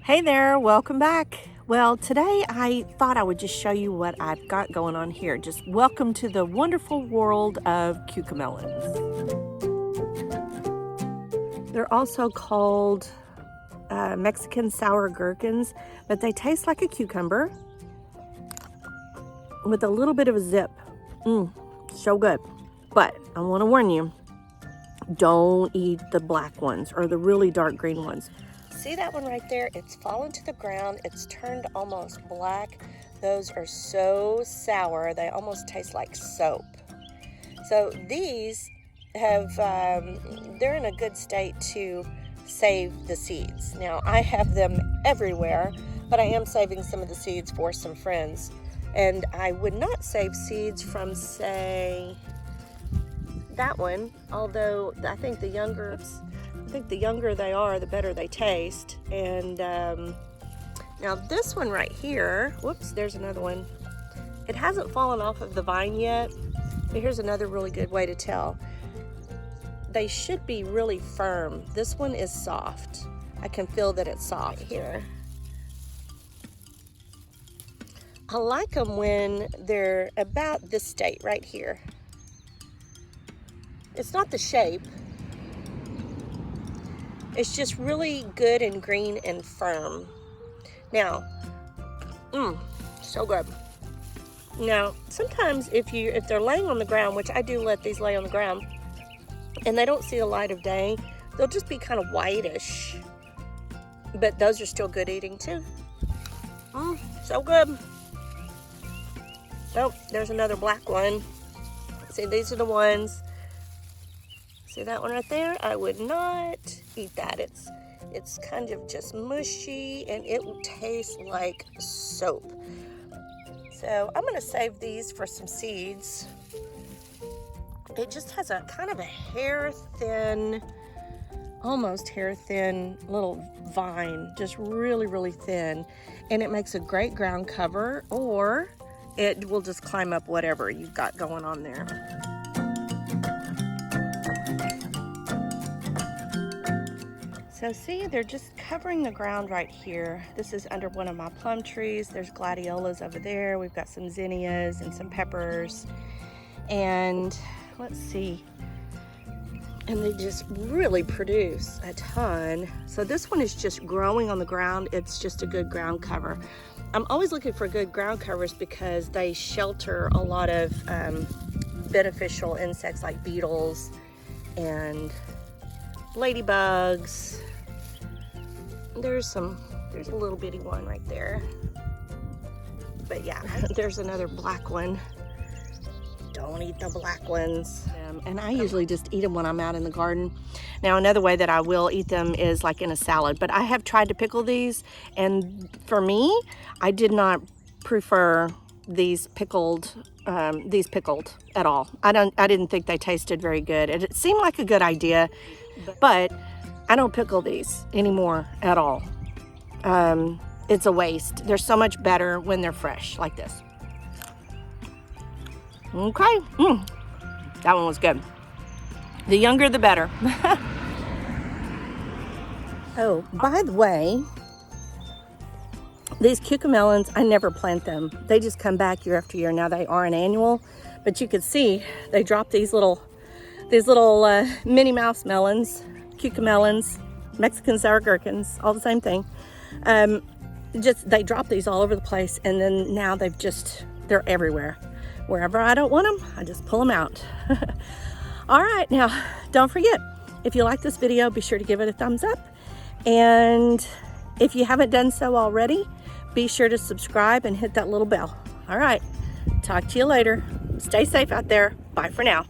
Hey there, welcome back. Well, today I thought I would just show you what I've got going on here. Just welcome to the wonderful world of cucamelons. They're also called Mexican Sour Gherkins, but they taste like a cucumber with a little bit of a zip. So good. But I want to warn you, don't eat the black ones or the really dark green ones. See that one right there? It's fallen to the ground. It's turned almost black. Those are so sour. They almost taste like soap. So these have, they're in a good state to save the seeds. Now I have them everywhere, but I am saving some of the seeds for some friends. And I would not save seeds from, say, that one, although I think the younger they are, the better they taste. And now this one right here, whoops, there's another one. It hasn't fallen off of the vine yet, but here's another really good way to tell. They should be really firm. This one is soft. I can feel that it's soft here. I like them when they're about this state right here. It's not the shape. It's just really good and green and firm. Now, so good. Now, sometimes if they're laying on the ground, which I do let these lay on the ground, and they don't see the light of day, they'll just be kind of whitish. But those are still good eating too. So good. Oh, there's another black one. See, these are the ones. See that one right there? I would not eat that. It's kind of just mushy and it will taste like soap. So I'm gonna save these for some seeds. It just has a kind of a hair thin, almost hair thin little vine, just really, really thin. And it makes a great ground cover, or it will just climb up whatever you've got going on there. So see, they're just covering the ground right here. This is under one of my plum trees. There's gladiolas over there. We've got some zinnias and some peppers. And let's see. And they just really produce a ton. So this one is just growing on the ground. It's just a good ground cover. I'm always looking for good ground covers because they shelter a lot of beneficial insects like beetles and ladybugs. There's a little bitty one right there. But yeah, there's another black one. Don't eat the black ones. And I usually just eat them when I'm out in the garden. Now, another way that I will eat them is like in a salad, but I have tried to pickle these, and for me, I did not prefer these pickled at all. I didn't think they tasted very good. It seemed like a good idea, but I don't pickle these anymore at all. It's a waste. They're so much better when they're fresh like this. Okay, that one was good. The younger, the better. Oh, by the way, these cucamelons, I never plant them. They just come back year after year. Now they are an annual, but you can see they drop these little Minnie Mouse melons, cucamelons, Mexican Sour Gherkins, all the same thing. They drop these all over the place, and then now they're everywhere. Wherever I don't want them, I just pull them out. All right, now don't forget, if you like this video, be sure to give it a thumbs up. And if you haven't done so already, be sure to subscribe and hit that little bell. All right, talk to you later. Stay safe out there. Bye for now.